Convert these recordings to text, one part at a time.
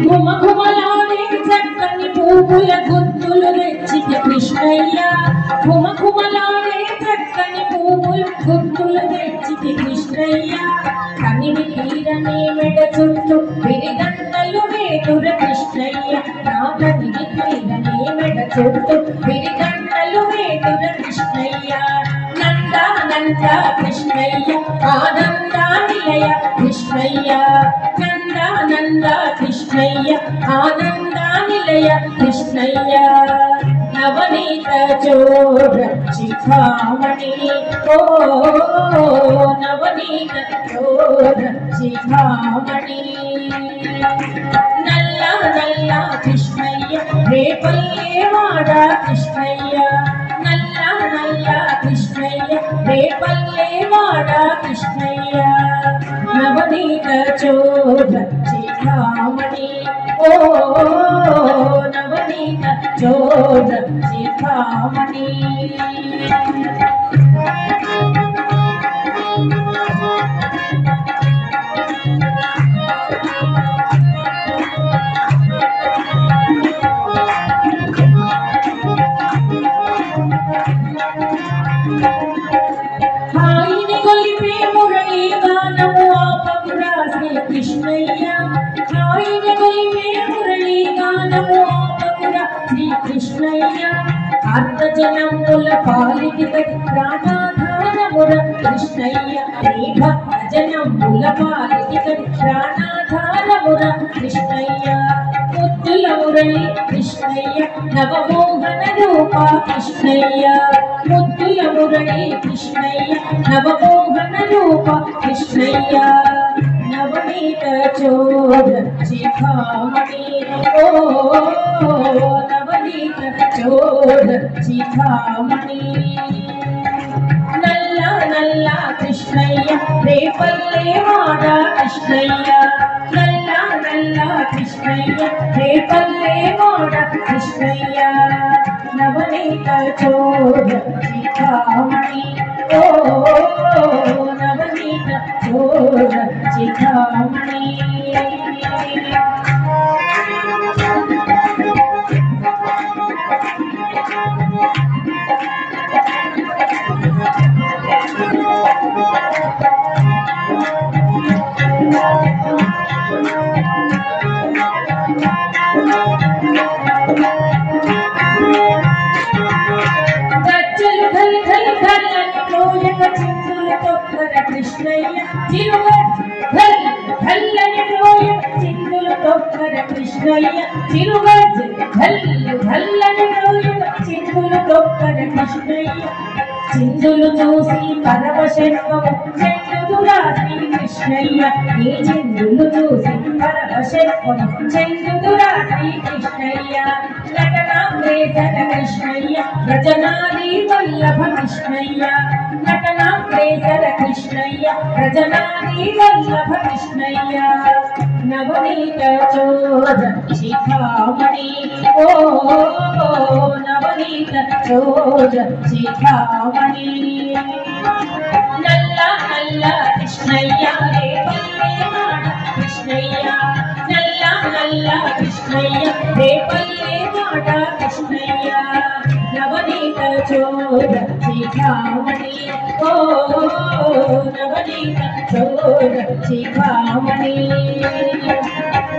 ఘుమఘుమలాడే చక్కని పువ్వుల గుత్తులు తెచ్చితే కృష్ణయ్య ఘుమఘుమలాడే చక్కని పువ్వుల గుత్తులు తెచ్చితే కృష్ణయ్య కనివి తీరని మెడ చుట్టూ విరిగంటలు వేటుర కృష్ణయ్య నా కనివి తీరని మెడ చుట్టూ విరిగంటలు వేటుర కృష్ణయ్య నందానంద కృష్ణయ్య ఆనంద నిలయ కృష్ణయ్య నందానంద కృష్ణయ్య ఆనంద నిలయ కృష్ణయ్య నవనీత చోర శిఖామణి ఓ నవనీత చోర శిఖామణి నల్ల నల్ల కృష్ణయ్య రేపల్లే వాడ కృష్ణయ్య నల్ల నల్ల కృష్ణయ్య రేపల్లే వాడ కృష్ణయ్య నవనీత చోర శిఖామణి ఓ నవనీత చోర శిఖామణి హాయిని గొలిపే మురళీ గానము ఆపకురా శ్రీ కృష్ణయ్య హాయిని గొలిపే మురళీ గానము ఆపకురా శ్రీ కృష్ణయ్య అర్ధజనముల పాలిటి ప్రాణాధారముర కృష్ణయ్య నీ భక్త జనముల పాలిటి ప్రాణాధారముర కృష్ణయ్య ముద్దుల మురళి కృష్ణయ్య నవమోహన రూప కృష్ణయ్య ముద్దుల మురళి కృష్ణయ్య నవమోహన రూప కృష్ణయ్య నవనీత చోర శిఖామణి ఓ నవనీత చోర శిఖామణి నల్ల నల్ల కృష్ణయ్య రేపల్లే వాడ కృష్ణయ్య నల్ల నల్ల కృష్ణయ్య రేపల్లే వాడ కృష్ణయ్య నవనీత చోర శిఖామణి ఓ నవనీత చోర శిఖామణి కృష్ణయ్య భల్లని రోయ చిందులు తొక్కర కృష్ణయ్య తిరుగజ్ భల్లని రోయ చిందులు తొక్కర కృష్ణయ్య చిందులు చూసి పరవశత్వము చెందుదురా శ్రీ కృష్ణయ్య ఈ చిందులు చూసి పరవశత్వము చెందుదురా శ్రీ కృష్ణయ్య నటనాంబేధర కృష్ణయ్య రజనాది వల్లభ కృష్ణయ్య నటనాంబేధర కృష్ణయ్య రజనాది వల్లభ కృష్ణయ్య నవనీత చోర శిఖామణి ఓ నవనీత చోర శిఖామణి నల్ల నల్ల కృష్ణయ్య రేపల్లే వాడ కృష్ణయ్య నల్ల నల్ల కృష్ణయ్య రేపల్లే వాడ కృష్ణయ్య నవనీత చోర శిఖామణి ఓ నవనీత చోర శిఖామణి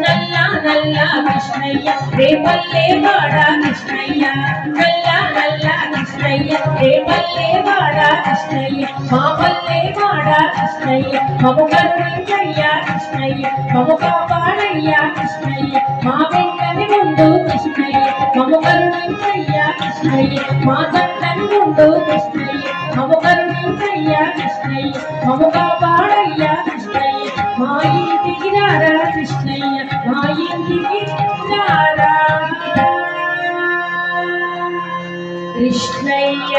నల్ల నల్ల కృష్ణయ్య రేపల్లే వాడ కృష్ణయ్య నల్ల నల్ల కృష్ణయ్య రేపల్లే వాడ కృష్ణయ్య మా పల్లె వాడ కృష్ణయ్య మము కరుణయ్య కృష్ణయ్య మము కాపాడయ్య కృష్ణయ్య మా వెంటని ముందు కృష్ణయ్య మము కరుణయ్య కృష్ణయ్య మా జంటని ముందు కృష్ణయ్య మము కరుణయ్య కృష్ణయ్య మము కాపాడయ్య కృష్ణయ్య మా ఇంటికి రారా కృష్ణయ్య మా ఇంటికి రారా కృష్ణయ్య